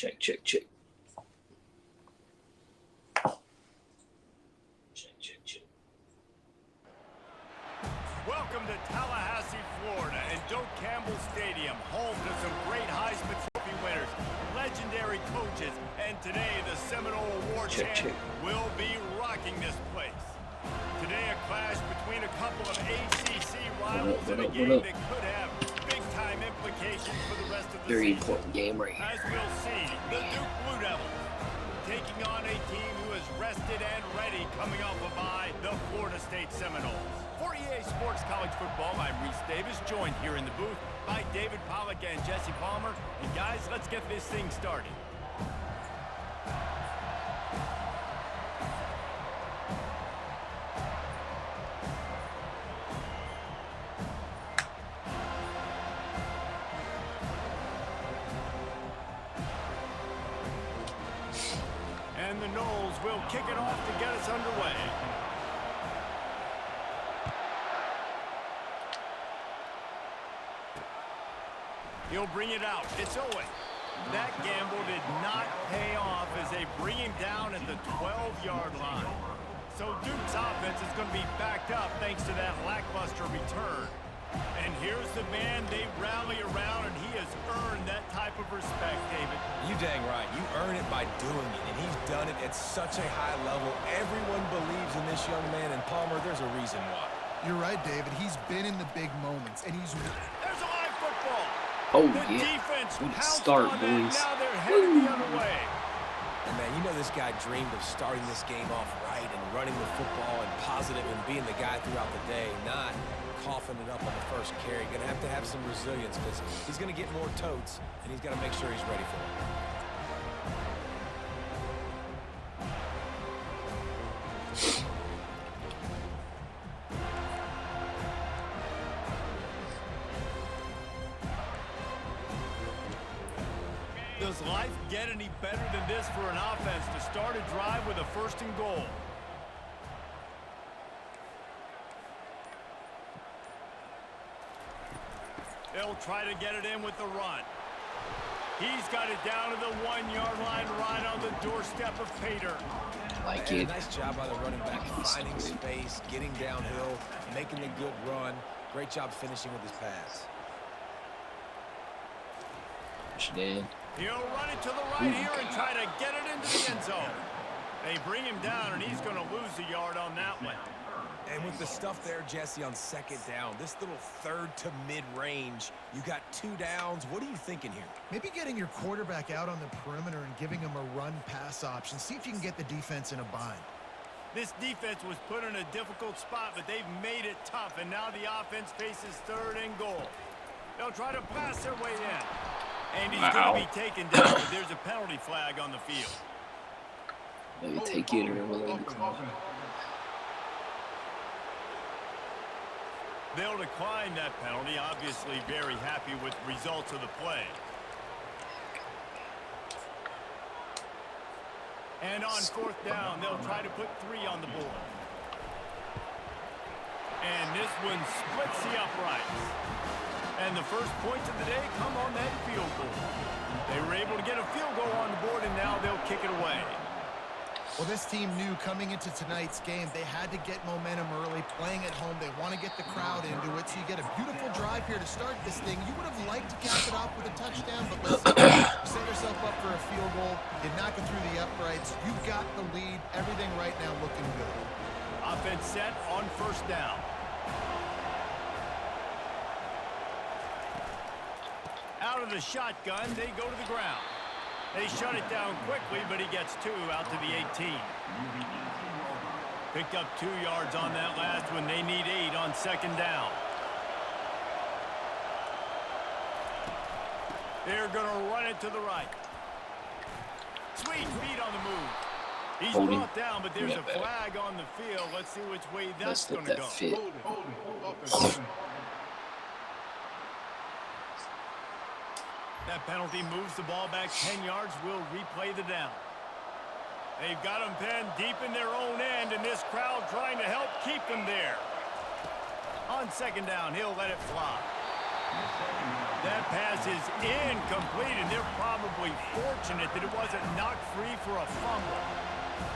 Check, check, check. Check, check, check. Welcome to Tallahassee, Florida, and Doak Campbell Stadium, home to some great Heisman Trophy winners, legendary coaches, and today the Seminole Award champ will be rocking this place. Today a clash between a couple of ACC rivals in a game that could have big-time implications for the rest of the Very season. important game right here. As we'll see, the Duke Blue Devils taking on a team who is rested and ready coming off a bye, the Florida State Seminoles. For EA Sports College Football, I'm Reese Davis, joined here in the booth by David Pollack and Jesse Palmer. And guys, let's get this thing started. And the Noles will kick it off to get us underway. He'll bring it out. It's Owen. That gamble did not pay off as they bring him down at the 12-yard line. So Duke's offense is going to be backed up thanks to that lackluster return. And here's the man they rally around, and he has earned that type of respect, David. You dang right. You earn it by doing it, and he's done it at such a high level. Everyone believes in this young man, and Palmer, there's a reason why. You're right, David. He's been in the big moments, and he's... There's a live football. Oh, the yeah. defense Good pounced start, on boys. that. Now they're headed the other way. And, man, you know this guy dreamed of starting this game off right and running the football and positive and being the guy throughout the day, not coughing it up on the first carry. Going to have some resilience because he's going to get more totes, and he's got to make sure he's ready for it. Does life get any better than this for an offense to start a drive with a 1st and goal? They'll try to get it in with the run. He's got it down to the 1-yard line right on the doorstep of Pater. Like And it. a nice job by the running back, finding space, getting downhill, making a good run. Great job finishing with his pass. Push it in. He'll run it to the right here and try to get it into the end zone. They bring him down, and he's going to lose a yard on that one. And with the stuff there, Jesse, on 2nd down, this little 3rd to mid-range, you got 2 downs. What are you thinking here? Maybe getting your quarterback out on the perimeter and giving him a run-pass option. See if you can get the defense in a bind. This defense was put in a difficult spot, but they've made it tough, and now the offense faces 3rd and goal. They'll try to pass their way in. And he's going to be taken down, but there's a penalty flag on the field. Maybe take it or whatever. They'll decline that penalty, obviously very happy with the results of the play. And on 4th down, they'll try to put 3 on the board. And this one splits the uprights. And the first points of the day come on that field goal. They were able to get a field goal on the board, and now they'll kick it away. Well, this team knew coming into tonight's game they had to get momentum early, playing at home. They want to get the crowd into it, so you get a beautiful drive here to start this thing. You would have liked to cap it off with a touchdown, but listen, set yourself up for a field goal. Did not go through the uprights. You've got the lead. Everything right now looking good. Offense set on 1st down. Out of the shotgun, they go to the ground. They shut it down quickly, but he gets 2 out to the 18. Picked up 2 yards on that last one. They need 8 on 2nd down. They're going to run it to the right. Sweet feet on the move. He's brought down, but there's a flag on the field. Let's see which way that's going to go. That penalty moves the ball back 10 yards. We'll replay the down. They've got them pinned deep in their own end, and this crowd trying to help keep them there. On 2nd down, he'll let it fly. That pass is incomplete, and they're probably fortunate that it wasn't knocked free for a fumble.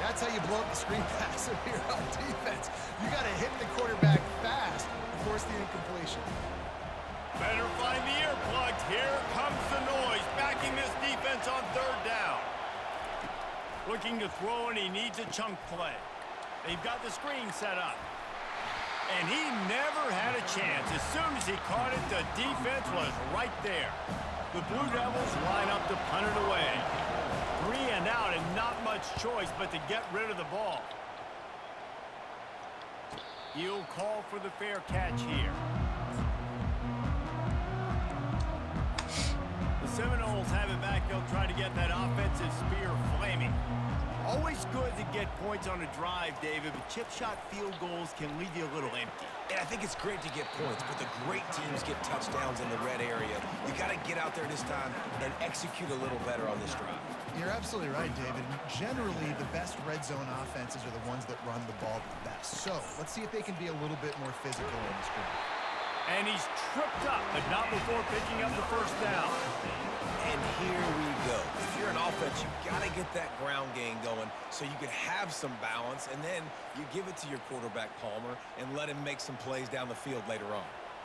That's how you blow up the screen pass if you're on defense. You got to hit the quarterback fast and force the incompletion. Better find the earplugs. Here comes the noise, backing this defense on third down. Looking to throw, and he needs a chunk play. They've got the screen set up. And he never had a chance. As soon as he caught it, the defense was right there. The Blue Devils line up to punt it away. 3 and out, and not much choice but to get rid of the ball. He'll call for the fair catch here. The Seminoles have it back. They'll try to get that offensive spear flaming. Always good to get points on a drive, David, but chip shot field goals can leave you a little empty. And I think it's great to get points, but the great teams get touchdowns in the red area. You got to get out there this time and execute a little better on this drive. You're absolutely right, David. Generally, the best red zone offenses are the ones that run the ball the best. So let's see if they can be a little bit more physical in this drive. And he's tripped up, but not before picking up the first down. And here we go. If you're an offense, you got to get that ground game going so you can have some balance, and then you give it to your quarterback, Palmer, and let him make some plays down the field later on.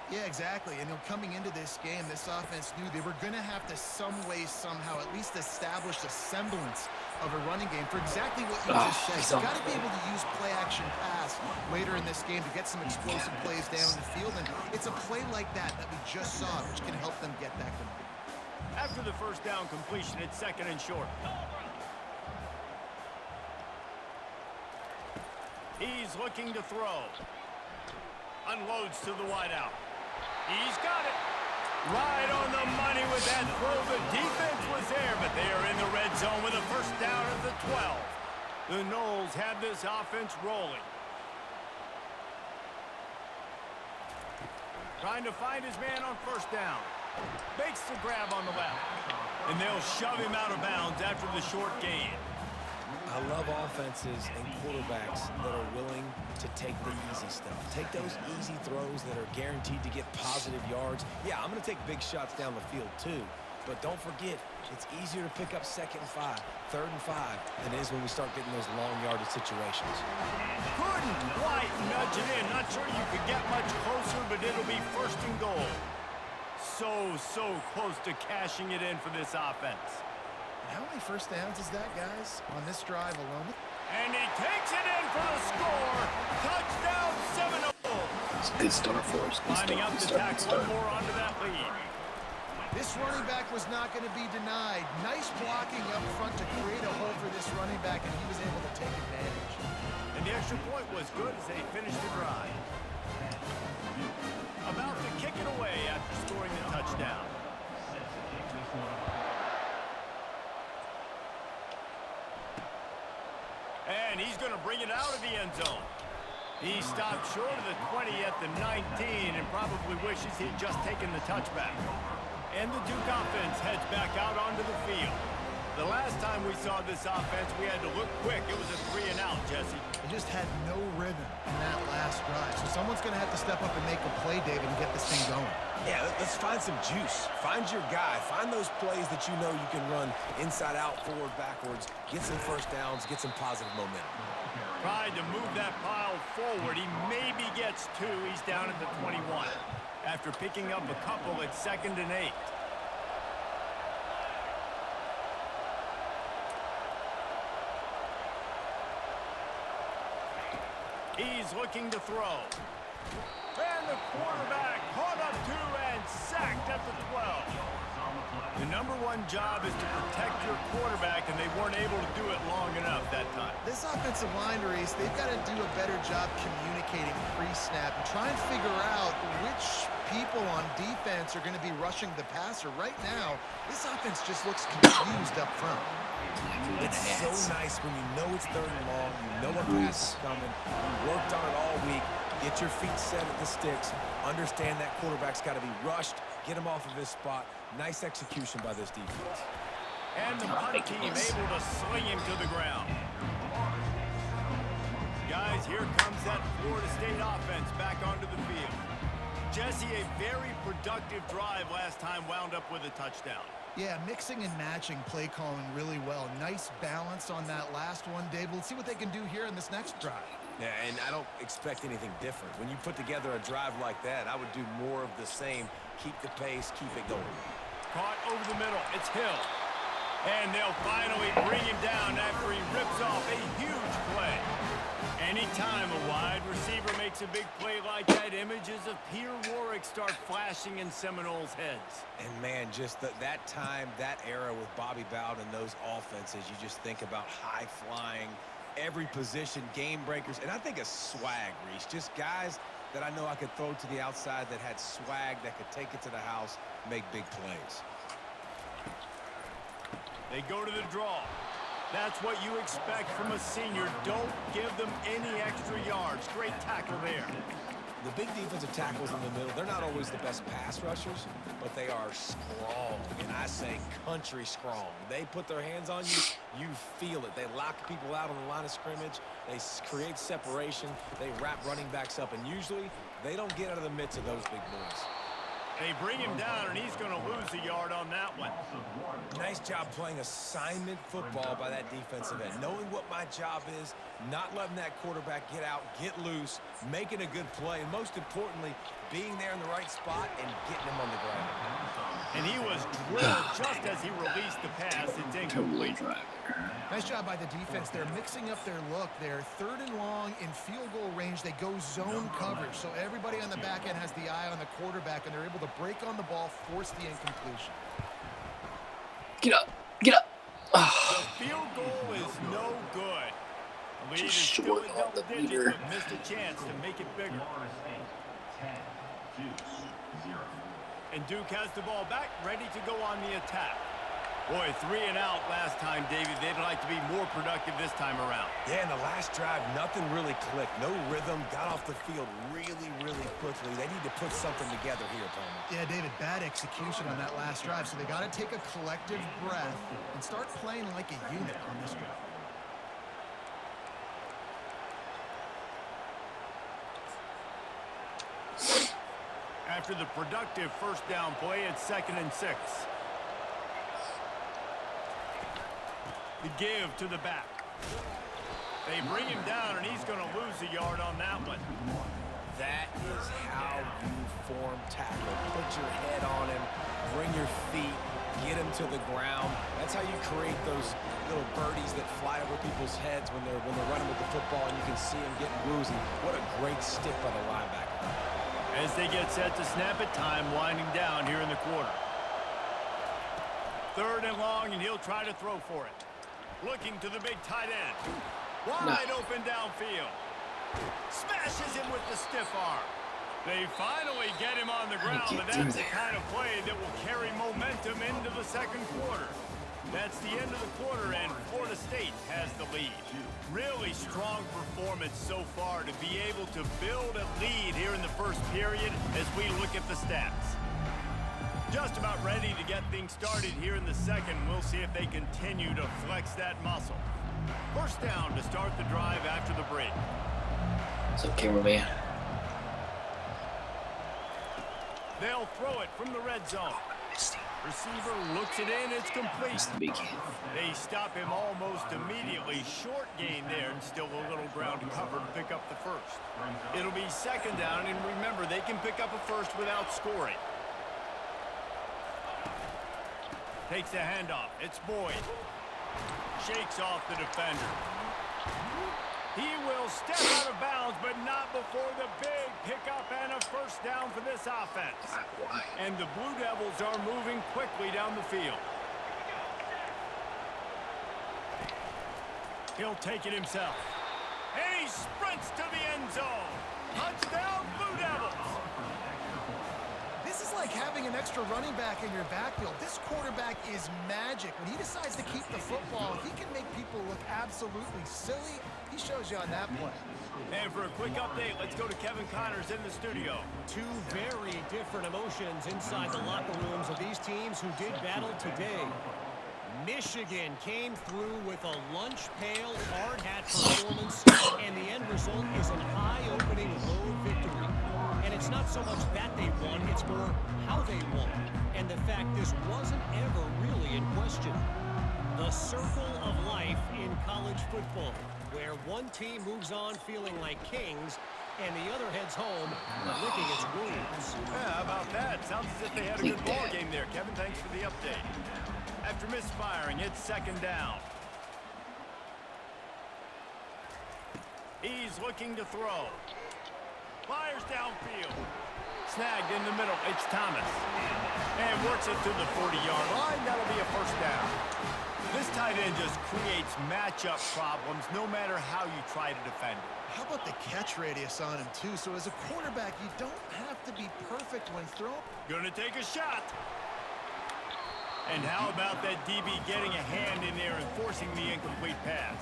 Yeah, exactly. And coming into this game, this offense knew they were going to have to some way, somehow, at least establish a semblance of a running game for exactly what you just said. You got to be able to use play-action pass later in this game to get some explosive plays down the field, and it's a play like that we just saw, which can help them get that going. After the first down completion, it's 2nd and short. He's looking to throw. Unloads to the wideout. He's got it. Right on the money with that throw. The defense was there, but they are in the red zone with a first down at the 12. The Noles have this offense rolling. Trying to find his man on first down. Makes the grab on the left. And they'll shove him out of bounds after the short gain. I love offenses and quarterbacks that are willing to take the easy stuff. Take those easy throws that are guaranteed to get positive yards. Yeah, I'm going to take big shots down the field too. But don't forget, it's easier to pick up 2nd and 5, 3rd and 5 than it is when we start getting those long yardage situations. Couldn't quite nudge it in. Not sure you could get much closer, but it'll be 1st and goal. So close to cashing it in for this offense. How many first downs is that, guys, on this drive alone? And he takes it in for the score. Touchdown, Seminoles. It's a good start for us. Lining up to tack one more onto that lead. This running back was not going to be denied. Nice blocking up front to create a hole for this running back, and he was able to take advantage. And the extra point was good as they finished the drive. About to kick it away after scoring the touchdown. And he's going to bring it out of the end zone. He stopped short of the 20 at the 19 and probably wishes he had just taken the touchback. And the Duke offense heads back out onto the field. The last time we saw this offense, we had to look quick. It was a 3 and out, Jesse. They just had no rhythm in that last drive. So someone's going to have to step up and make a play, David, and get this thing going. Yeah, let's find some juice. Find your guy. Find those plays that you know you can run inside out, forward, backwards. Get some first downs. Get some positive momentum. Tried to move that pile forward. He maybe gets 2. He's down at the 21. After picking up a couple at 2nd and 8. He's looking to throw. And the quarterback caught up to and sacked at the 12. The #1 job is to protect your quarterback, and they weren't able to do it long enough that time. This offensive line, Reese, they've got to do a better job communicating pre-snap and try and figure out which people on defense are going to be rushing the passer. Right now, this offense just looks confused up front. It's so nice when you know it's 3rd and long, you know a pass is coming, you worked on it all week, get your feet set at the sticks, understand that quarterback's got to be rushed, get him off of his spot. Nice execution by this defense. And the punt team able to sling him to the ground. Guys, here comes that Florida State offense back onto the field. Jesse, a very productive drive last time wound up with a touchdown. Yeah, mixing and matching play calling really well. Nice balance on that last one, Dave. Let's see what they can do here in this next drive. Yeah, and I don't expect anything different. When you put together a drive like that, I would do more of the same. Keep the pace, keep it going. Caught over the middle. It's Hill. And they'll finally bring him down after he rips off a huge play. Anytime a wide receiver makes a big play like that, images of Peter Warwick start flashing in Seminoles' heads. And, man, just that time, that era with Bobby Bowden and those offenses, you just think about high-flying, every position, game breakers, and I think of swag, Reese. Just guys that I know I could throw to the outside that had swag, that could take it to the house, make big plays. They go to the draw. That's what you expect from a senior. Don't give them any extra yards. Great tackle there. The big defensive tackles in the middle, they're not always the best pass rushers, but they are strong, and I say country strong. They put their hands on you, you feel it. They lock people out on the line of scrimmage. They create separation. They wrap running backs up, and usually they don't get out of the midst of those big boys. They bring him down, and he's going to lose a yard on that one. Nice job playing assignment football by that defensive end. Knowing what my job is, not letting that quarterback get out, get loose, making a good play, and most importantly, being there in the right spot and getting him on the ground. And he was drilled just as he released the pass. It's incomplete. Nice job by the defense. They're mixing up their look. They're 3rd and long in field goal range. They go zone coverage. So everybody on the back end has the eye on the quarterback, and they're able to break on the ball, force the incompletion. Get up. Get up. The field goal is no good. The lead is still at double digits, but missed a chance to make it bigger. And Duke has the ball back, ready to go on the attack. Boy, 3 and out last time, David. They'd like to be more productive this time around. Yeah, in the last drive, nothing really clicked. No rhythm, got off the field really, really quickly. They need to put something together here, Palmer. Yeah, David, bad execution on that last drive, so they got to take a collective breath and start playing like a unit on this drive. After the productive first down play, it's 2nd and 6. The give to the back. They bring him down, and he's going to lose a yard on that one. That is how you form tackle. Put your head on him, bring your feet, get him to the ground. That's how you create those little birdies that fly over people's heads when they're running with the football, and you can see them getting woozy. What a great stick by the linebacker. As they get set to snap it, time winding down here in the quarter. 3rd and long, and he'll try to throw for it. Looking to the big tight end. Wide open downfield. Smashes him with the stiff arm. They finally get him on the ground, but that's the kind of play that will carry momentum into the 2nd quarter. That's the end of the quarter, and Florida State has the lead. Really strong performance so far to be able to build a lead here in the first period as we look at the stats. Just about ready to get things started here in the 2nd. We'll see if they continue to flex that muscle. First down to start the drive after the break. What's up, cameraman? They'll throw it from the red zone. Receiver looks it in. It's complete. They stop him almost immediately. Short gain there, and still a little ground to cover to pick up the first. It'll be 2nd down, and remember, they can pick up a first without scoring. Takes the handoff. It's Boyd. Shakes off the defender. He will step out of bounds, but not before the big pickup and a first down for this offense. And the Blue Devils are moving quickly down the field. He'll take it himself. And he sprints to the end zone. Touchdown, Blue Devils. This is like having an extra running back in your backfield. This quarterback is magic. When he decides to keep the football, he can make people look absolutely silly. He shows you on that play. And for a quick update, let's go to Kevin Connors in the studio. Two very different emotions inside the locker rooms of these teams who did battle today. Michigan came through with a lunch pail, hard hat performance, and the end result is an eye-opening road victory. And it's not so much that they won, it's more how they won. And the fact this wasn't ever really in question. The circle of life in college football, where one team moves on feeling like kings, and the other heads home licking its wounds. Yeah, how about that? Sounds as if they had a good ball game there. Kevin, thanks for the update. After misfiring, it's second down. He's looking to throw. Fires downfield. Snagged in the middle. It's Thomas. And works it to the 40-yard line. That'll be a first down. This tight end just creates matchup problems no matter how you try to defend it. How about the catch radius on him, too? So as a quarterback, you don't have to be perfect when throwing. Gonna take a shot. And how about that DB getting a hand in there and forcing the incomplete pass?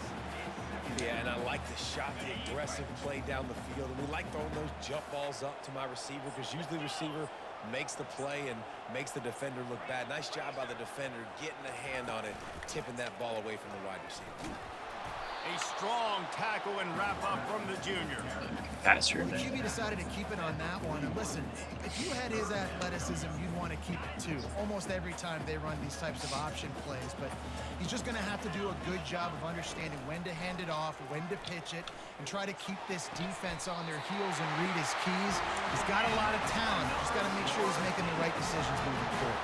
Yeah, and I like the shot, the aggressive play down the field. And we like throwing those jump balls up to my receiver because usually the receiver makes the play and makes the defender look bad. Nice job by the defender getting a hand on it, tipping that ball away from the wide receiver. A strong tackle and wrap up from the junior. Faster The than QB decided to keep it on that one. And listen, if you had his athleticism, you'd want to keep it too. Almost every time they run these types of option plays. But he's just going to have to do a good job of understanding when to hand it off, when to pitch it, and try to keep this defense on their heels and read his keys. He's got a lot of talent. Just got to make sure he's making the right decisions moving forward.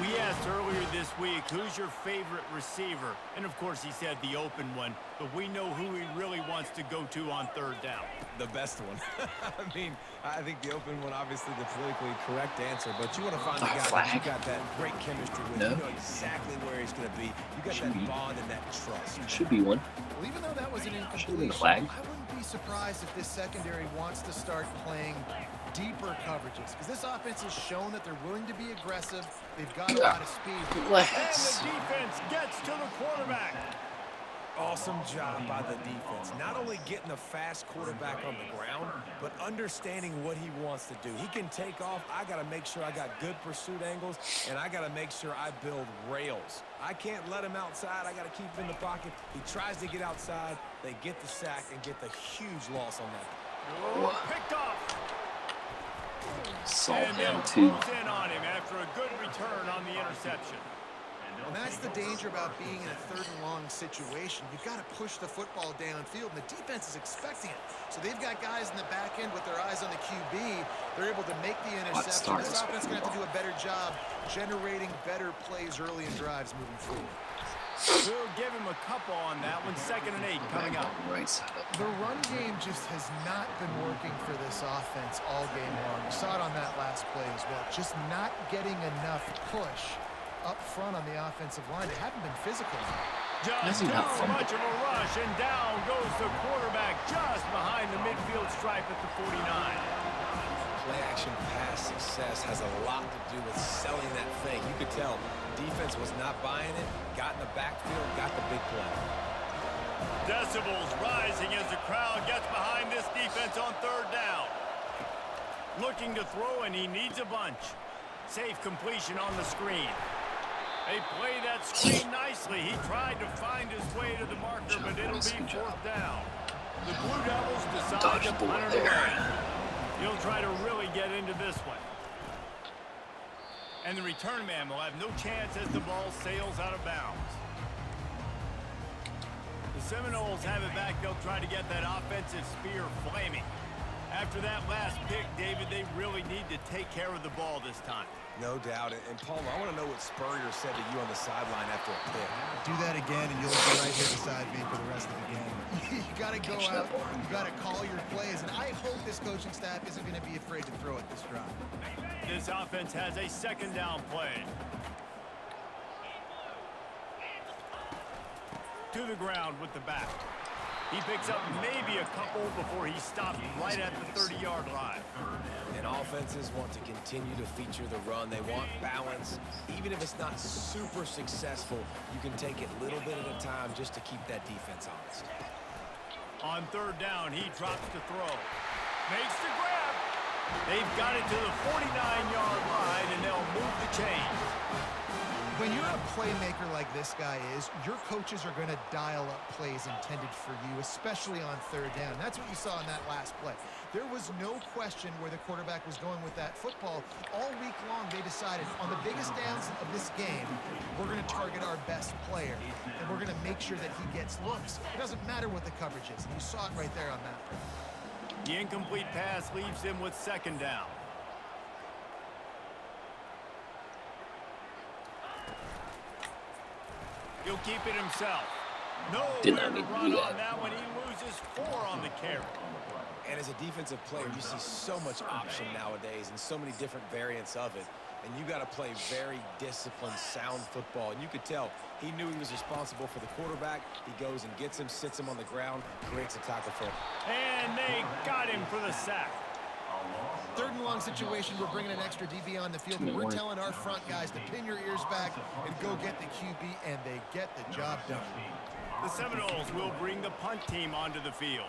We asked earlier this week, who's your favorite receiver? And of course he said the open one, but we know who he really wants to go to on third down. The best one. I mean, I think the open one, obviously the politically correct answer, but you want to find the guy that you got that great chemistry with. No. You know exactly where he's going to be. You got that bond and that trust. should be one. Well, even though that was an Should have been incompletion, a flag. I wouldn't be surprised if this secondary wants to start playing deeper coverages, because this offense has shown that they're willing to be aggressive. They've got a lot of speed. And Let's. the defense gets to the quarterback. Awesome job by the defense. Not only getting a fast quarterback on the ground, but understanding what he wants to do. He can take off. I got to make sure I got good pursuit angles, and I got to make sure I build rails. I can't let him outside. I got to keep him in the pocket. He tries to get outside. They get the sack and get the huge loss on that. Oh, picked off. Salt And they'll him too. close in on him after a good return on the interception. And that's the danger about being in a third and long situation. You've got to push the football downfield, and the defense is expecting it. So they've got guys in the back end with their eyes on the QB. They're able to make the interception. This offense is going to have to do a better job generating better plays early in drives moving forward. We'll give him a couple on that one. 2nd and 8 coming up. Right side up. The run game just has not been working for this offense all game long. We saw it on that last play as well. Just not getting enough push up front on the offensive line. They haven't been physical. Just too much of a rush, and down goes the quarterback just behind the midfield stripe at the 49. Play action pass success has a lot to do with selling that fake. You could tell defense was not buying it, got in the backfield, got the big play. Decibels rising as the crowd gets behind this defense on third down. Looking to throw, and he needs a bunch. Safe completion on the screen. They play that screen nicely. He tried to find his way to the marker, but it'll be fourth down. The Blue Devils decide to punt it away. He'll try to really get into this one. And the return man will have no chance as the ball sails out of bounds. The Seminoles have it back. They'll try to get that offensive spear flaming. After that last pick, David, they really need to take care of the ball this time. No doubt. And Palmer, I want to know what Spurrier said to you on the sideline after a pick. Do that again, and you'll be right here beside me for the rest of the game. You got to go out. You got to call your plays, and I hope this coaching staff isn't going to be afraid to throw at this drive. This offense has a second down play. To the ground with the back. He picks up maybe a couple before he stopped right at the 30-yard line. And offenses want to continue to feature the run. They want balance. Even if it's not super successful, you can take it little bit at a time just to keep that defense honest. On third down, he drops to throw. Makes the grab. They've got it to the 49-yard line, and they'll move the chains. When you're a playmaker like this guy is, your coaches are going to dial up plays intended for you, especially on third down. That's what you saw in that last play. There was no question where the quarterback was going with that football. All week long, they decided on the biggest downs of this game, we're going to target our best player, and we're going to make sure that he gets looks. It doesn't matter what the coverage is, and you saw it right there on that play. The incomplete pass leaves him with second down. He'll keep it himself. Nowhere to run on that one. He loses 4 on the carry. And as a defensive player, you see so much option nowadays and so many different variants of it. And you got to play very disciplined, sound football. And you could tell he knew he was responsible for the quarterback. He goes and gets him, sits him on the ground, creates a tackle for him. And they got him for the sack. Third and long situation, we're bringing an extra DB on the field, and we're telling our front guys to pin your ears back and go get the QB, and they get the job done. The Seminoles will bring the punt team onto the field.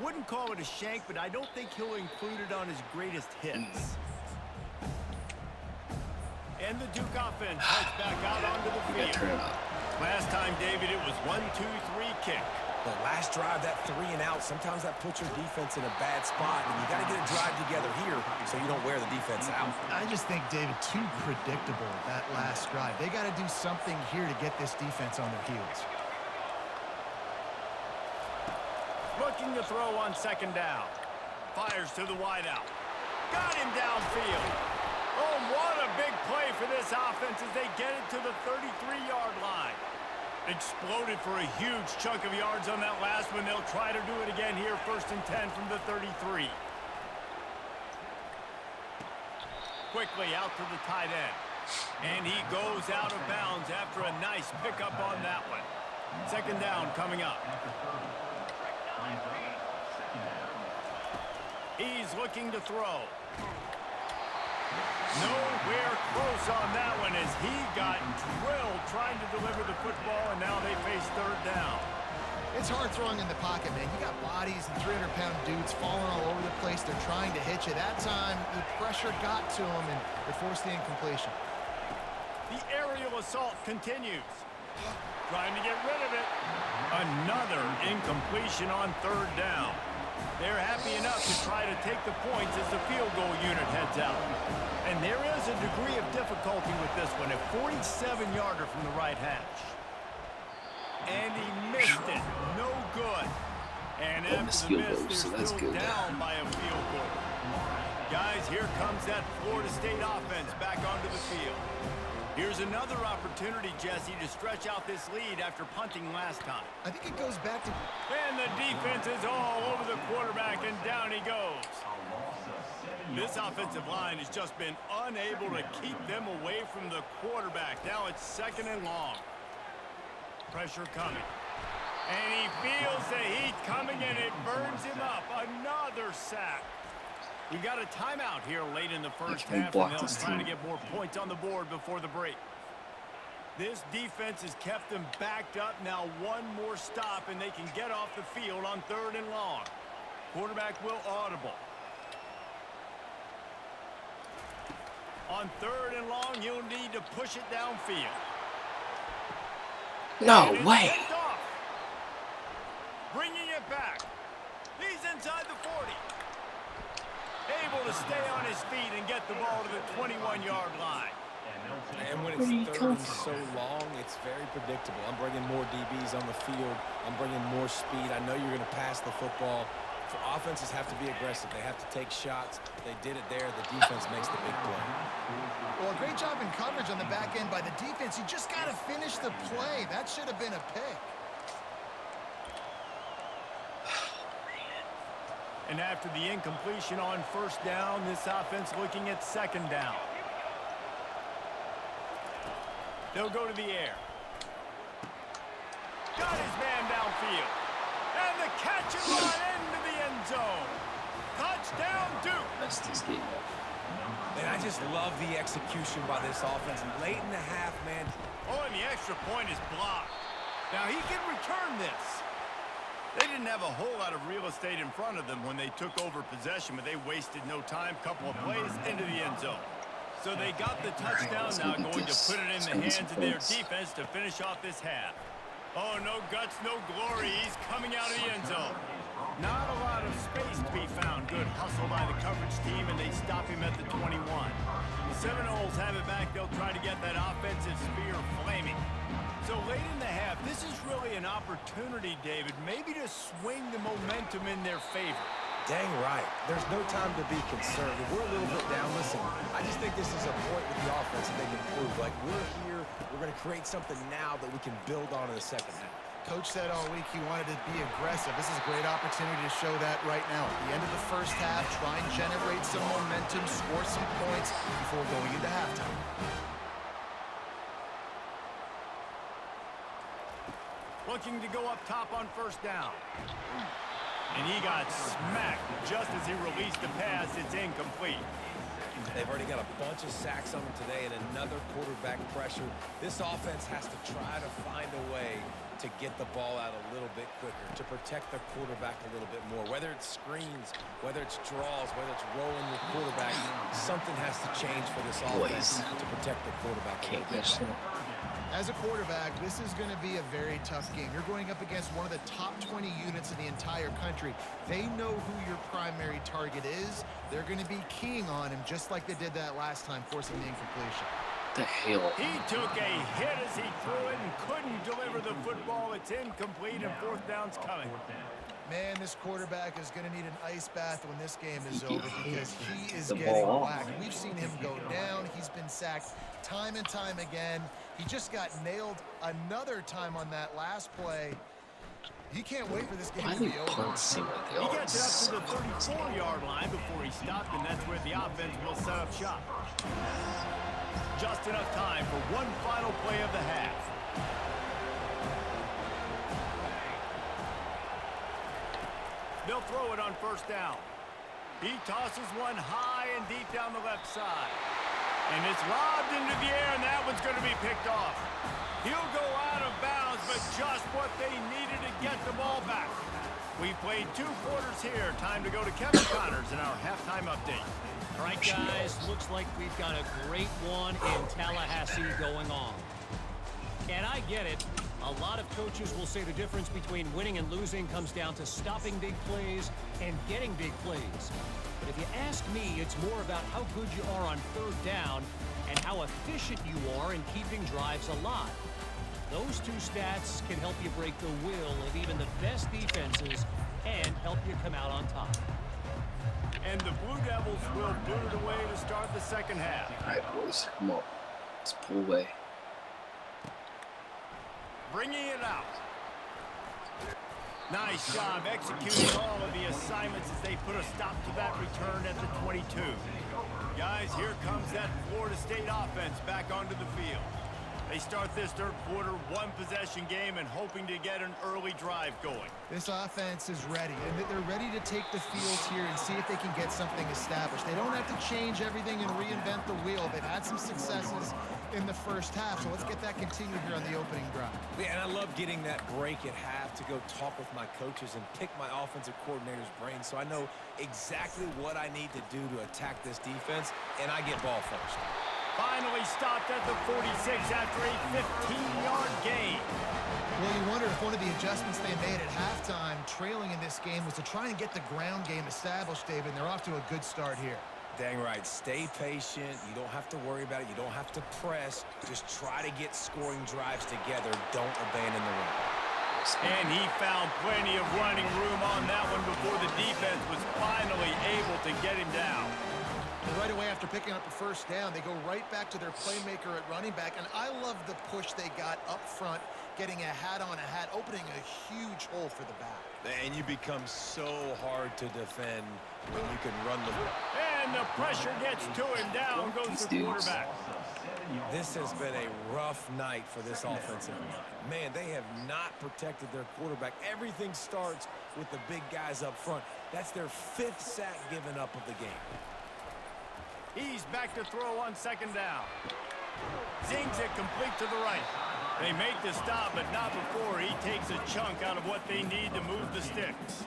Wouldn't call it a shank, but I don't think he'll include it on his greatest hits. And the Duke offense heads back out onto the field. Last time, David, it was 1-2-3 kick. The last drive, that 3 and out, sometimes that puts your defense in a bad spot, and you got to get a drive together here so you don't wear the defense out. I just think, David, too predictable that last drive. They got to do something here to get this defense on their heels. Looking to throw on second down. Fires to the wideout. Got him downfield. Oh, what a big play for this offense as they get it to the 33-yard line. Exploded for a huge chunk of yards on that last one. They'll try to do it again here, 1st and 10 from the 33. Quickly out to the tight end. And he goes out of bounds after a nice pickup on that one. Second down coming up. He's looking to throw. Nowhere close on that one as he got drilled trying to deliver the football, and now they face third down. It's hard throwing in the pocket, man. You got bodies and 300-pound dudes falling all over the place. They're trying to hit you. That time, the pressure got to them, and they forced the incompletion. The aerial assault continues. Trying to get rid of it. Another incompletion on third down. They're happy enough to try to take the points as the field goal unit heads out. And there is a degree of difficulty with this one, a 47-yarder from the right hash. And he missed it. No good. And after the miss, they're still down by a field goal. Guys, here comes that Florida State offense back onto the field. Here's another opportunity, Jesse, to stretch out this lead after punting last time. I think it goes back to... And the defense is all over the quarterback, and down he goes. This offensive line has just been unable to keep them away from the quarterback. Now it's 2nd and long. Pressure coming. And he feels the heat coming, and it burns him up. Another sack. We got a timeout here late in the first half, and they'll try to get more points on the board before the break. This defense has kept them backed up. Now one more stop, and they can get off the field on 3rd and long. Quarterback will audible. On 3rd and long, you'll need to push it downfield. No way. Bringing it back. He's inside the 40. Able to stay on his feet and get the ball to the 21-yard line. And when it's 3rd and so long, it's very predictable. I'm bringing more DBs on the field. I'm bringing more speed. I know you're going to pass the football. Offenses have to be aggressive. They have to take shots. They did it there. The defense makes the big play. Well, a great job in coverage on the back end by the defense. You just got to finish the play. That should have been a pick. And after the incompletion on 1st down, this offense looking at 2nd down. They'll go to the air. Got his man downfield. And the catch and run into the end zone. Touchdown, Duke. Messed this game up. And I just love the execution by this offense. Late in the half, man. Oh, and the extra point is blocked. Now he can return this. They didn't have a whole lot of real estate in front of them when they took over possession, but they wasted no time. Couple of plays into the end zone. So they got the touchdown, now going to put it in the hands of their defense to finish off this half. Oh, no guts, no glory. He's coming out of the end zone. Not a lot of space to be found. Good hustle by the coverage team, and they stop him at the 21. The Seminoles have it back. They'll try to get that offensive spear flaming. So late in the half, this is really an opportunity, David, maybe to swing the momentum in their favor. Dang right. There's no time to be concerned. If we're a little bit down, listen, I just think this is a point with the offense that they can prove. Like, we're here, we're going to create something now that we can build on in the second half. Coach said all week he wanted to be aggressive. This is a great opportunity to show that right now. At the end of the first half, try and generate some momentum, score some points before going into halftime. Looking to go up top on first down. And he got smacked just as he released the pass. It's incomplete. They've already got a bunch of sacks on them today and another quarterback pressure. This offense has to try to find a way to get the ball out a little bit quicker, to protect the quarterback a little bit more. Whether it's screens, whether it's draws, whether it's rolling your quarterback, something has to change for this offense to protect the quarterback a little bit. As a quarterback, this is going to be a very tough game. You're going up against one of the top 20 units in the entire country. They know who your primary target is. They're going to be keying on him just like they did that last time, forcing the incompletion. The hell? He took a hit as he threw it and couldn't deliver the football. It's incomplete and fourth down's coming. Man, this quarterback is going to need an ice bath when this game is over because he is getting whacked. We've seen him go down. He's been sacked time and time again. He just got nailed another time on that last play. He can't wait for this game to be over. He gets it up to the 34-yard line before he stopped, and that's where the offense will set up shop. Just enough time for one final play of the half. They'll throw it on first down. He tosses one high and deep down the left side. And it's lobbed into the air, and that one's going to be picked off. He'll go out of bounds, but just what they needed to get the ball back. We've played 2 quarters here. Time to go to Kevin Connors in our halftime update. All right, guys, looks like we've got a great one in Tallahassee going on. And I get it. A lot of coaches will say the difference between winning and losing comes down to stopping big plays and getting big plays. But if you ask me, it's more about how good you are on third down and how efficient you are in keeping drives alive. Those 2 stats can help you break the will of even the best defenses and help you come out on top. And the Blue Devils will boot it away to start the second half. All right, boys, come on. Let's pull away. Bringing it out. Nice job executing all of the assignments as they put a stop to that return at the 22. Guys, here comes that Florida State offense back onto the field. They start this third quarter, 1-possession game, and hoping to get an early drive going. This offense is ready, and they're ready to take the field here and see if they can get something established. They don't have to change everything and reinvent the wheel. They've had some successes in the first half, so let's get that continued here on the opening drive. Yeah, and I love getting that break at half to go talk with my coaches and pick my offensive coordinator's brain so I know exactly what I need to do to attack this defense, and I get ball first. Finally stopped at the 46 after a 15-yard gain. Well, you wonder if one of the adjustments they made at halftime, trailing in this game, was to try and get the ground game established, David, and they're off to a good start here. Dang right. Stay patient. You don't have to worry about it. You don't have to press. Just try to get scoring drives together. Don't abandon the run. And he found plenty of running room on that one before the defense was finally able to get him down. And right away after picking up the first down, they go right back to their playmaker at running back. And I love the push they got up front, getting a hat on a hat, opening a huge hole for the back. And you become so hard to defend when you can run the ball. And the pressure gets to him. Down goes the quarterback. This has been a rough night for this offensive line. Man, they have not protected their quarterback. Everything starts with the big guys up front. That's their 5th sack given up of the game. He's back to throw on second down. Zings it complete to the right. They make the stop, but not before he takes a chunk out of what they need to move the sticks.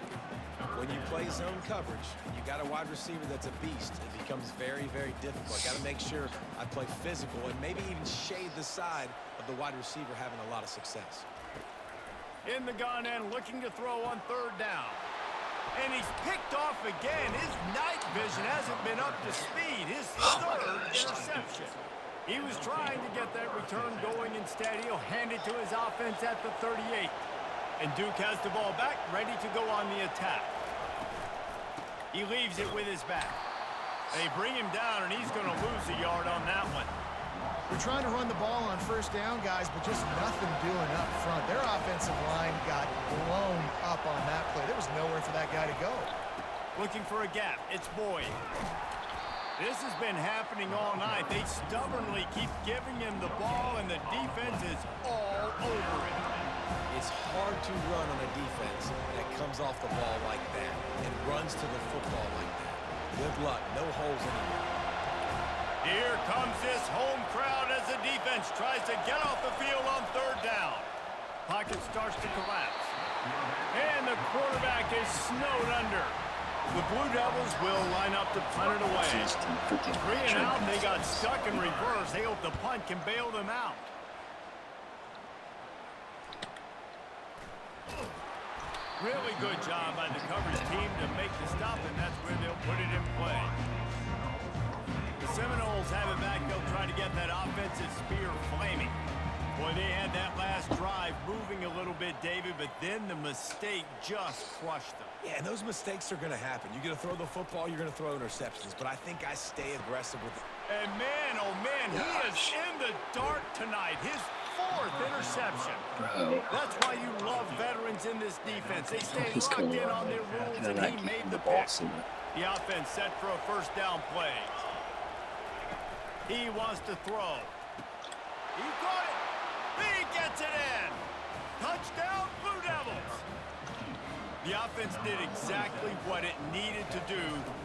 When you play zone coverage and you got a wide receiver that's a beast, it becomes very, very difficult. Got to make sure I play physical and maybe even shade the side of the wide receiver having a lot of success. In the gun and looking to throw on third down. And he's picked off again. His night vision hasn't been up to speed. His third interception. He was trying to get that return going. Instead, he'll hand it to his offense at the 38. And Duke has the ball back, ready to go on the attack. He leaves it with his back. They bring him down, and he's going to lose a yard on that one. We're trying to run the ball on first down, guys, but just nothing doing up front. Their offensive line got blown up on that play. There was nowhere for that guy to go. Looking for a gap. It's Boyd. This has been happening all night. They stubbornly keep giving him the ball, and the defense is all over it. It's hard to run on a defense that comes off the ball like that and runs to the football like that. Good luck. No holes anywhere. Here comes this home crowd as the defense tries to get off the field on third down. Pocket starts to collapse. And the quarterback is snowed under. The Blue Devils will line up to punt it away. 3 and out, they got stuck in reverse. They hope the punt can bail them out. Really good job by the coverage team to make the stop, and that's where they'll put it in play. The Seminoles have it back. They'll try to get that offensive spear flaming. Boy, they had that last drive moving a little bit, David, but then the mistake just crushed them. Yeah, and those mistakes are going to happen. You're going to throw the football, you're going to throw interceptions, but I think I stay aggressive with it. And man, oh man, he is in the dark tonight. His 4th interception. Bro. That's why you love veterans in this defense. They stay He's locked going in on on their there. rules, And and I he keep made the the ball pick. in it. The offense set for a first down play. He wants to throw. He got it. He gets it in. Touchdown, Blue Devils. The offense did exactly what it needed to do,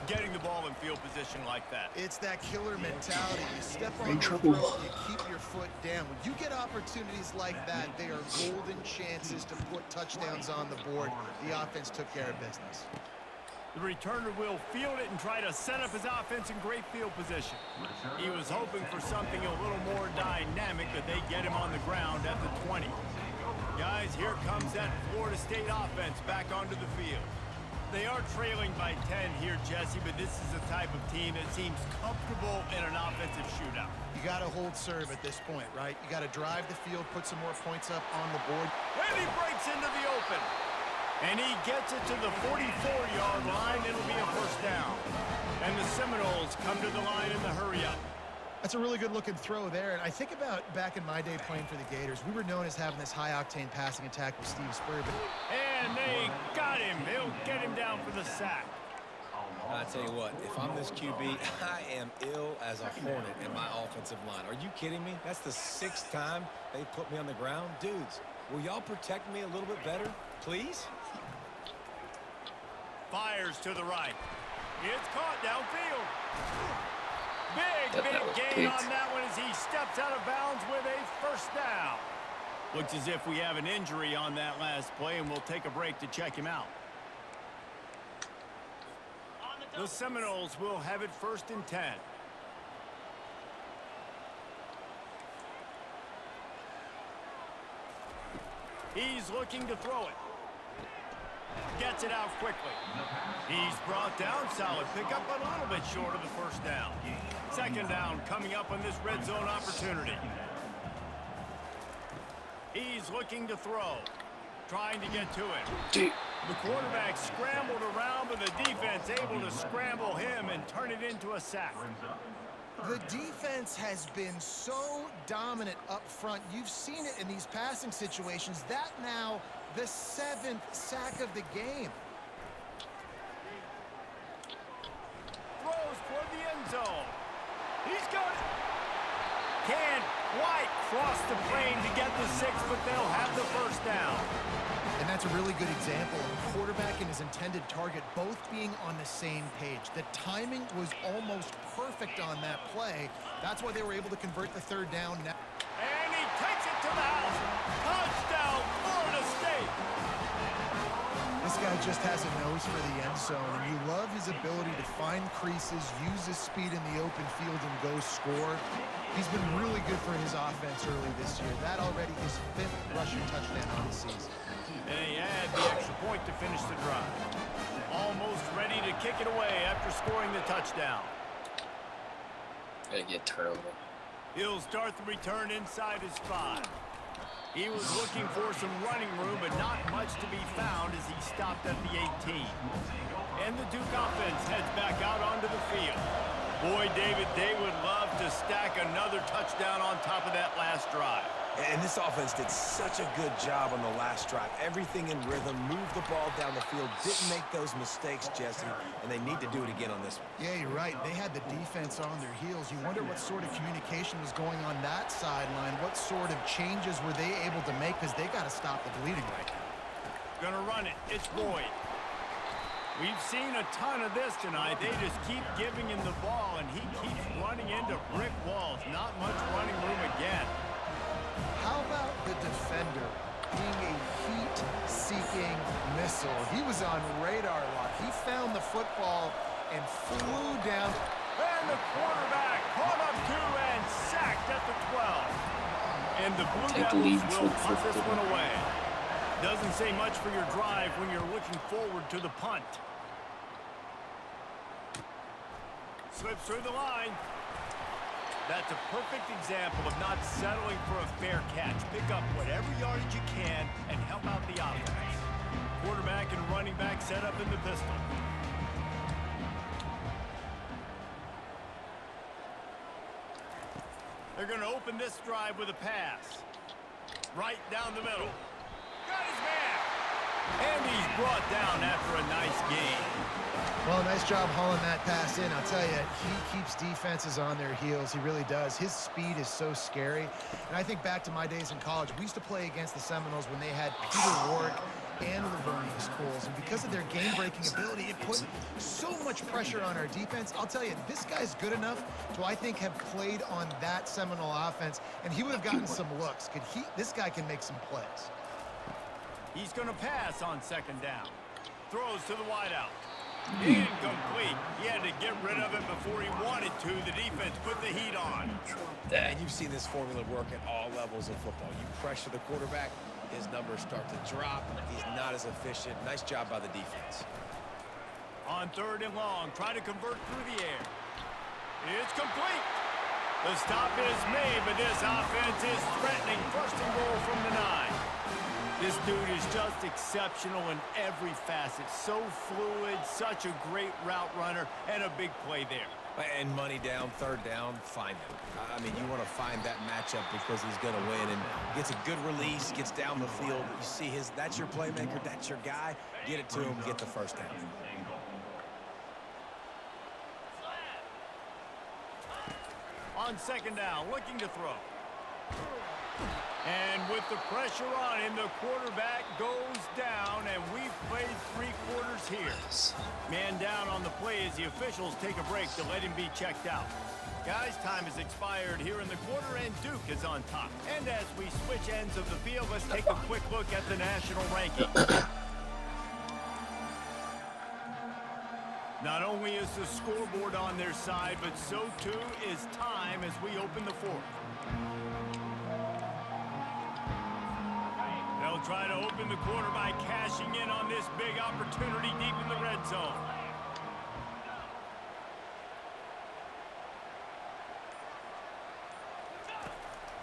getting the ball in field position like that. It's that killer mentality. You step on In the trouble. throat, you keep your foot down. When you get opportunities like that, they are golden chances to put touchdowns on the board. The offense took care of business. The returner will field it and try to set up his offense in great field position. He was hoping for something a little more dynamic, but they get him on the ground at the 20. Guys, here comes that Florida State offense back onto the field. They are trailing by 10 here, Jesse, but this is the type of team that seems comfortable in an offensive shootout. You got to hold serve at this point, right? You got to drive the field, put some more points up on the board. And he breaks into the open. And he gets it to the 44-yard line. It'll be a first down. And the Seminoles come to the line in the hurry-up. That's a really good-looking throw there. And I think about back in my day playing for the Gators, we were known as having this high-octane passing attack with Steve Spurrier. And they got him. They'll get him down for the sack. I tell you what, if I'm this QB, I am ill as a hornet in my offensive line. Are you kidding me? That's the 6th time they've put me on the ground. Dudes, will y'all protect me a little bit better, please? Fires to the right. It's caught downfield. Big gain on that one as he steps out of bounds with a first down. Looks as if we have an injury on that last play, and we'll take a break to check him out. The Seminoles will have it 1st and 10. He's looking to throw it. Gets it out quickly. He's brought down. Solid pickup, a little bit short of the first down. 2nd down coming up on this red zone opportunity. He's looking to throw. Trying to get to it. Dude. The quarterback scrambled around, but the defense able to scramble him and turn it into a sack. The defense has been so dominant up front. You've seen it in these passing situations. That now the 7th sack of the game. Throws toward the end zone. He's got it. Can't quite cross the plane to get the 6, but they'll have the first down. And that's a really good example of a quarterback and his intended target both being on the same page. The timing was almost perfect on that play. That's why they were able to convert the 3rd down. And he takes it to the house. Touchdown, Florida State. This guy just has a nose for the end zone, and you love his ability to find creases, use his speed in the open field, and go score. He's been really good for his offense early this year. That already his 5th rushing touchdown on the season. And he had the extra point to finish the drive. Almost ready to kick it away after scoring the touchdown. Gotta get turnover. He'll start the return inside his 5. He was looking for some running room, but not much to be found as he stopped at the 18. And the Duke offense heads back out onto the field. Boy, David, they would love to stack another touchdown on top of that last drive. And this offense did such a good job on the last drive. Everything in rhythm, moved the ball down the field, didn't make those mistakes, Jesse, and they need to do it again on this one. Yeah, you're right. They had the defense on their heels. You wonder what sort of communication was going on that sideline. What sort of changes were they able to make, because they got to stop the bleeding right now. Gonna run it. It's Boyd. We've seen a ton of this tonight. They just keep giving him the ball, and he keeps running into brick walls. Not much running room again. How about the defender being a heat-seeking missile? He was on radar lock. He found the football and flew down. And the quarterback caught up to and sacked at the 12. And the Blue Devils will punt this one away. Doesn't say much for your drive when you're looking forward to the punt. Slips through the line. That's a perfect example of not settling for a fair catch. Pick up whatever yardage you can and help out the offense. Quarterback and running back set up in the pistol. They're going to open this drive with a pass. Right down the middle. Got his man. And he's brought down after a nice gain. Well, nice job hauling that pass in. I'll tell you, he keeps defenses on their heels. He really does. His speed is so scary. And I think back to my days in college. We used to play against the Seminoles when they had Peter Warrick and Laverne Schools. And because of their game-breaking ability, it put so much pressure on our defense. I'll tell you, this guy's good enough to, I think, have played on that Seminole offense. And he would have gotten some looks. This guy can make some plays. He's going to pass on second down. Throws to the wideout. Incomplete. He had to get rid of it before he wanted to. The defense put the heat on. And you've seen this formula work at all levels of football. You pressure the quarterback, his numbers start to drop. He's not as efficient. Nice job by the defense. On 3rd and long, try to convert through the air. It's complete. The stop is made, but this offense is threatening. 1st and goal from the 9. This dude is just exceptional in every facet. So fluid, such a great route runner, and a big play there. And money down, 3rd down, find him. I mean, you want to find that matchup because he's going to win and gets a good release, gets down the field. You see that's your playmaker, that's your guy. Get it to him, get the 1st down. On 2nd down, looking to throw. And with the pressure on him, the quarterback goes down, and we've played 3 quarters here. Man down on the play as the officials take a break to let him be checked out. Guys, time has expired here in the quarter, and Duke is on top. And as we switch ends of the field, let's take a quick look at the national rankings. Not only is the scoreboard on their side, but so too is time as we open the 4th. They'll try to open the quarter by cashing in on this big opportunity deep in the red zone.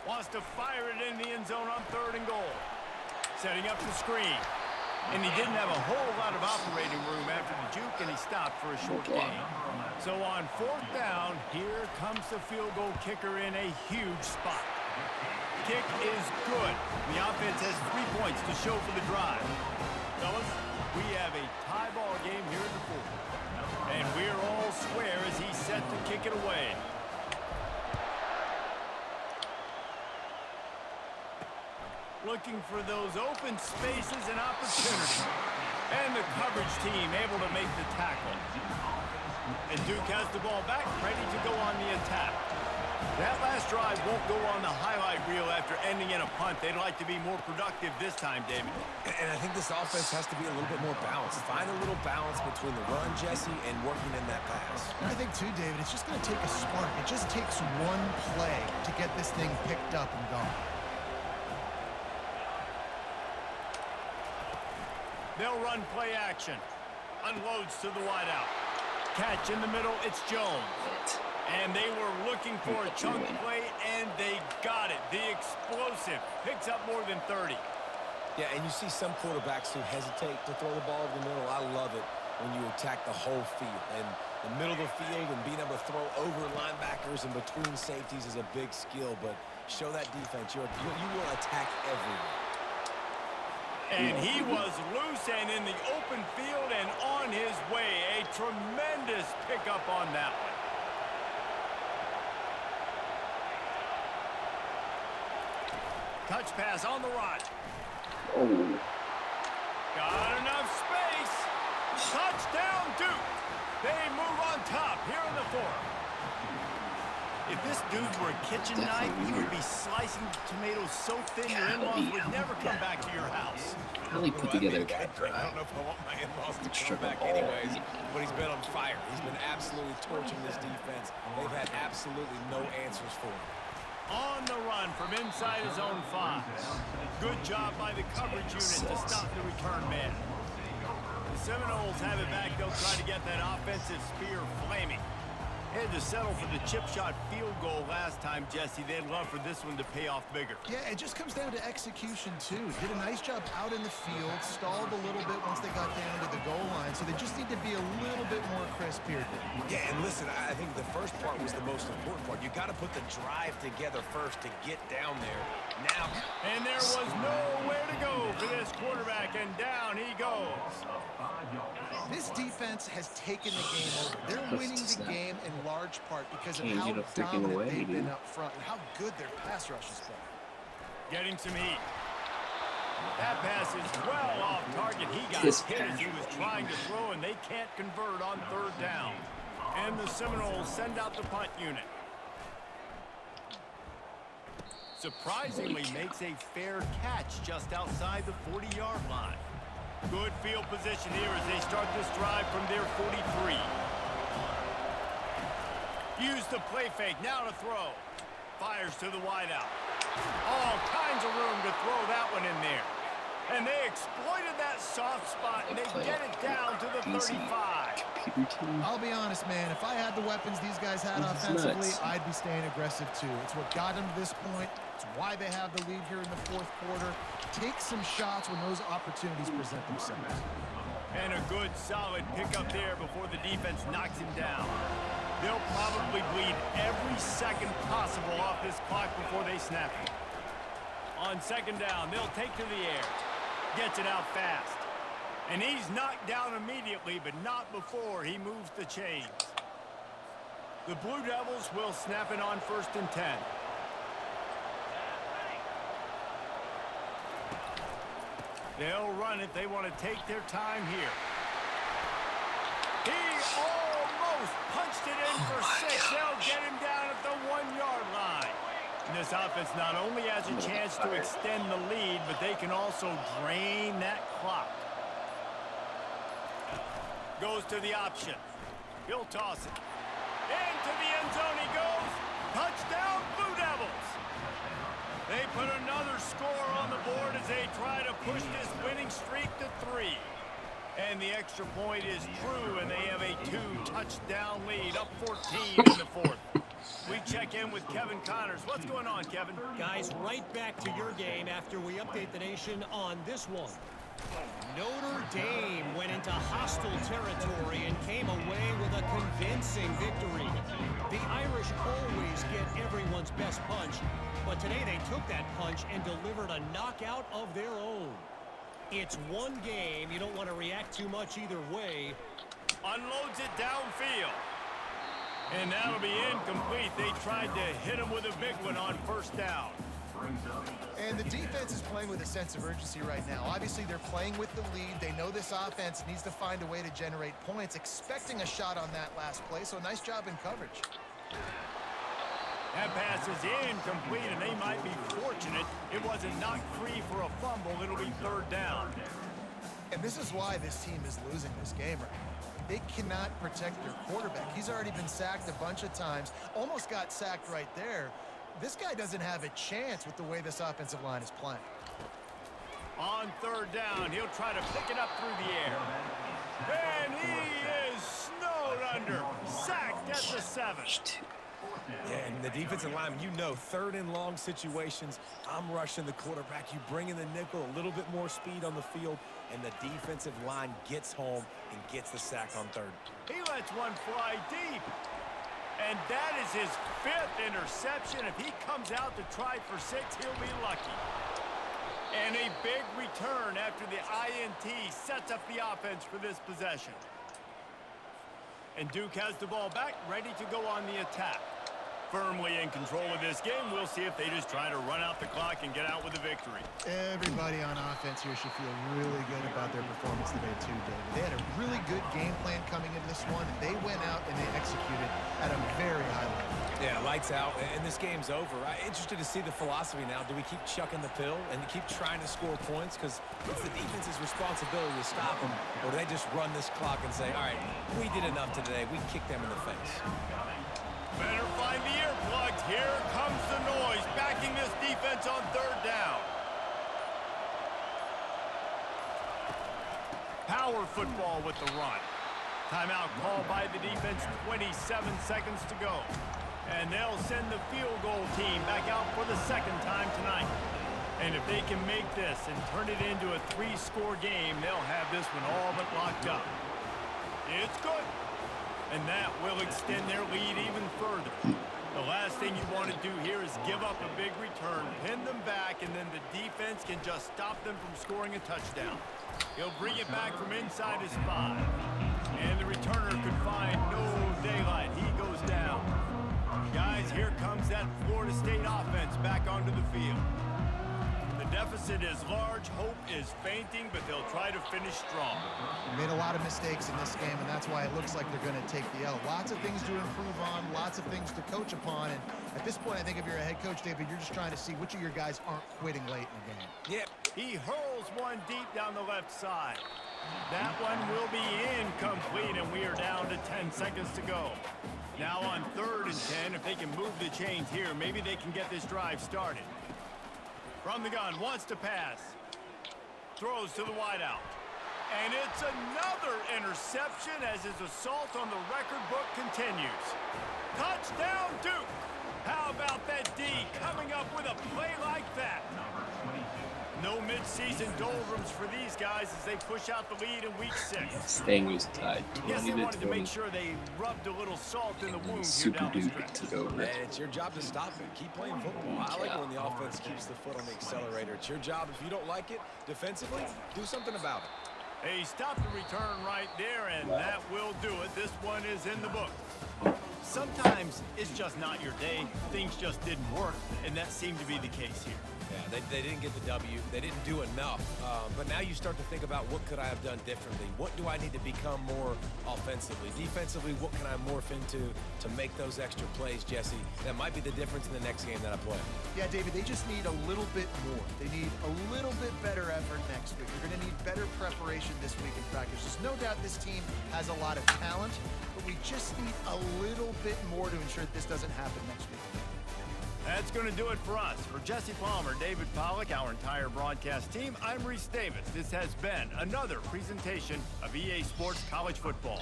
Wants to fire it in the end zone on 3rd and goal. Setting up the screen. And he didn't have a whole lot of operating room after the juke, and he stopped for a short gain. So on 4th down, here comes the field goal kicker in a huge spot. Kick is good. The offense has 3 points to show for the drive. Fellas, we have a tie ball game here in the 4th. And we're all square as he's set to kick it away. Looking for those open spaces and opportunities. And the coverage team able to make the tackle. And Duke has the ball back, ready to go on the attack. That last drive won't go on the highlight reel after ending in a punt. They'd like to be more productive this time, David. And I think this offense has to be a little bit more balanced. Find a little balance between the run, Jesse, and working in that pass. And I think, too, David, it's just going to take a spark. It just takes one play to get this thing picked up and gone. They'll run play action. Unloads to the wideout. Catch in the middle, it's Jones. And they were looking for a chunk play, and they got it. The explosive picks up more than 30. Yeah, and you see some quarterbacks who hesitate to throw the ball over the middle. I love it when you attack the whole field. And the middle of the field and being able to throw over linebackers and between safeties is a big skill. But show that defense. You will attack everyone. And he was loose and in the open field and on his way. A tremendous pickup on that one. Touch pass on the run. Oh. Got enough space. Touchdown, Duke. They move on top here in the fourth. If this dude were a kitchen knife, he would be slicing tomatoes so thin your in-laws would never come back to your house. Really put together a guy. I don't know if I want my in-laws to come back anyways, but he's been on fire. He's been absolutely torching this defense. They've had absolutely no answers for him. On the run from inside his own 5. Good job by the coverage unit to stop the return man. The Seminoles have it back. They'll try to get that offensive spear flaming. Had to settle for the chip shot field goal last time, Jesse. They'd love for this one to pay off bigger. Yeah, it just comes down to execution, too. Did a nice job out in the field, stalled a little bit once they got down to the goal line, so they just need to be a little bit more crisp here. Yeah, and listen, I think the first part was the most important part. You got to put the drive together first to get down there. Now, and there was nowhere to go for this quarterback, and down he goes. This defense has taken the game over. They're winning the game in large part because of how dominant they've been up front and how good their pass rush has been. Getting some heat. That pass is well off target. He got hit as he was trying to throw, and they can't convert on third down. And the Seminoles send out the punt unit. Surprisingly makes a fair catch just outside the 40-yard line. Good field position here as they start this drive from their 43. Use the play fake, now to throw. Fires to the wideout. All kinds of room to throw that one in there. And they exploited that soft spot, and they get it down to the 35. I'll be honest, man. If I had the weapons these guys had offensively, I'd be staying aggressive, too. It's what got them to this point. It's why they have the lead here in the fourth quarter. Take some shots when those opportunities present themselves. And a good, solid pickup there before the defense knocks him down. They'll probably bleed every second possible off this clock before they snap it. On second down, they'll take to the air. Gets it out fast. And he's knocked down immediately, but not before he moves the chains. The Blue Devils will snap it on 1st and 10. They'll run it. They want to take their time here. He almost punched it in for 6. They'll get him down at the 1-yard line. And this offense not only has a chance to extend the lead, but they can also drain that clock. Goes to the option. He'll toss it. Into the end zone he goes. Touchdown, Blue Devils. They put another score on the board as they try to push this winning streak to 3. And the extra point is true, and they have a 2-touchdown lead, up 14 in the fourth. We check in with Kevin Connors. What's going on, Kevin? Guys, right back to your game after we update the nation on this one. Notre Dame went into hostile territory and came away with a convincing victory. The Irish always get everyone's best punch, but today they took that punch and delivered a knockout of their own. It's one game. You don't want to react too much either way. Unloads it downfield. And that'll be incomplete. They tried to hit him with a big one on 1st down. And the defense is playing with a sense of urgency right now. Obviously, they're playing with the lead. They know this offense needs to find a way to generate points, expecting a shot on that last play. So nice job in coverage. That pass is incomplete, and they might be fortunate it wasn't knocked free for a fumble. It'll be third down. And this is why this team is losing this game right now. They cannot protect their quarterback. He's already been sacked a bunch of times, almost got sacked right there. This guy doesn't have a chance with the way this offensive line is playing. On third down, he'll try to pick it up through the air. And he is snowed under, sacked at the 7. Yeah, and the defensive lineman, you know, third and long situations, I'm rushing the quarterback. You bring in the nickel, a little bit more speed on the field, and the defensive line gets home and gets the sack on third. He lets one fly deep. And that is his 5th interception. If he comes out to try for 6, he'll be lucky. And a big return after the INT sets up the offense for this possession. And Duke has the ball back, ready to go on the attack. Firmly in control of this game. We'll see if they just try to run out the clock and get out with a victory. Everybody on offense here should feel really good about their performance today too, David. They had a really good game plan coming into this one, and they went out and they executed at a very high level. Yeah, lights out, and this game's over. I'm interested to see the philosophy now. Do we keep chucking the pill and keep trying to score points? Because it's the defense's responsibility to stop them. Or do they just run this clock and say, all right, we did enough today. We kicked them in the face. Better find the earplugs. Here comes the noise, backing this defense on third down. Power football with the run. Timeout called by the defense, 27 seconds to go. And they'll send the field goal team back out for the second time tonight. And if they can make this and turn it into a 3-score game, they'll have this one all but locked up. It's good. And that will extend their lead even further. The last thing you want to do here is give up a big return, pin them back, and then the defense can just stop them from scoring a touchdown. He'll bring it back from inside his 5. And the returner could find no daylight. He goes down. Guys, here comes that Florida State offense back onto the field. The deficit is large, hope is fainting, but they'll try to finish strong. They made a lot of mistakes in this game, and that's why it looks like they're going to take the L. Lots of things to improve on, lots of things to coach upon, and at this point, I think if you're a head coach, David, you're just trying to see which of your guys aren't quitting late in the game. Yep, he hurls one deep down the left side. That one will be incomplete, and we are down to 10 seconds to go. Now on 3rd and 10, if they can move the chains here, maybe they can get this drive started. From the gun, wants to pass. Throws to the wideout. And it's another interception as his assault on the record book continues. Touchdown, Duke! How about that D coming up with a play like that? No mid-season doldrums for these guys as they push out the lead in week 6. Stanger's tied Yes, 20 they to wanted to 20. make sure they rubbed a little salt in the wound here Super down the Duke stretch. took over. And it's your job to stop it. Keep playing football. I like it when the offense keeps the foot on the accelerator. It's your job. If you don't like it defensively, do something about it. Hey, stop the return right there, and that will do it. This one is in the book. Sometimes it's just not your day. Things just didn't work, and that seemed to be the case here. Yeah, they didn't get the W. They didn't do enough. But now you start to think about what could I have done differently? What do I need to become more offensively? Defensively, what can I morph into to make those extra plays, Jesse? That might be the difference in the next game that I play. Yeah, David, they just need a little bit more. They need a little bit better effort next week. They're going to need better preparation this week in practice. There's no doubt this team has a lot of talent, but we just need a little bit more to ensure that this doesn't happen next week. That's going to do it for us. For Jesse Palmer, David Pollack, our entire broadcast team, I'm Reese Davis. This has been another presentation of EA Sports College Football.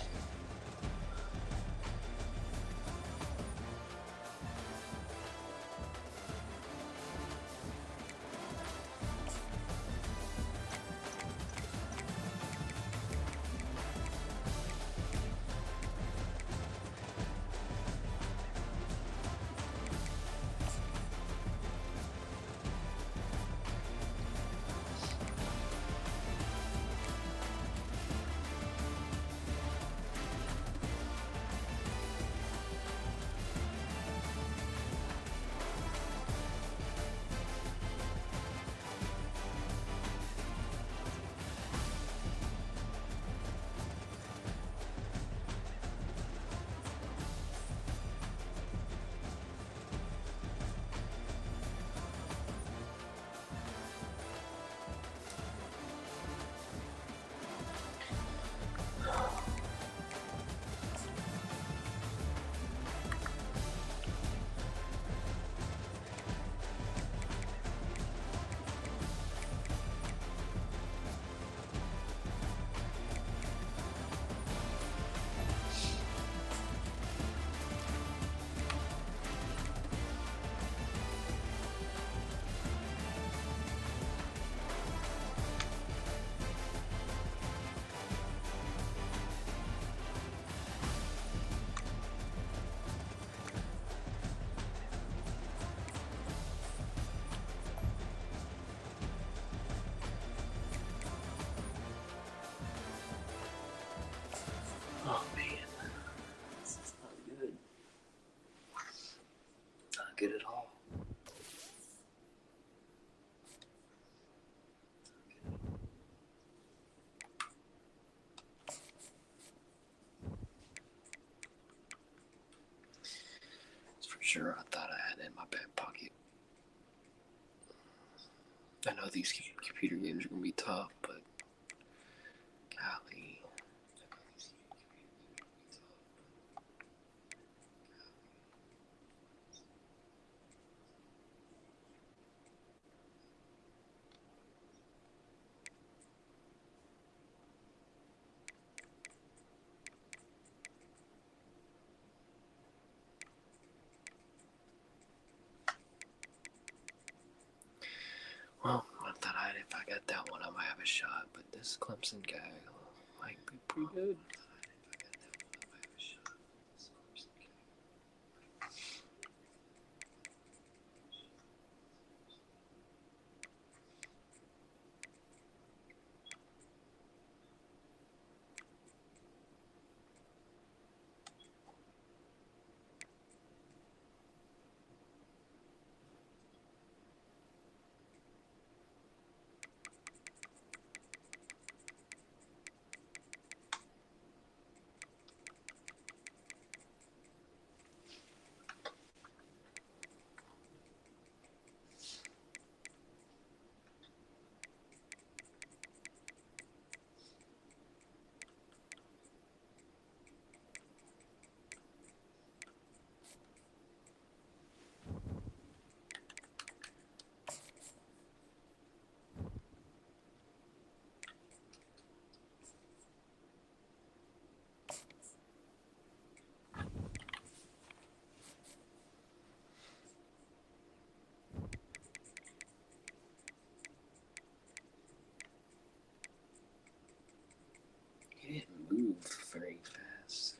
Oh man, this is not good. Not good at all. For sure, I thought I had it in my back pocket. I know these computer games are gonna be tough, but golly. Well, I thought if I got that one, I might have a shot. But this Clemson guy might be pretty good. He didn't move very fast.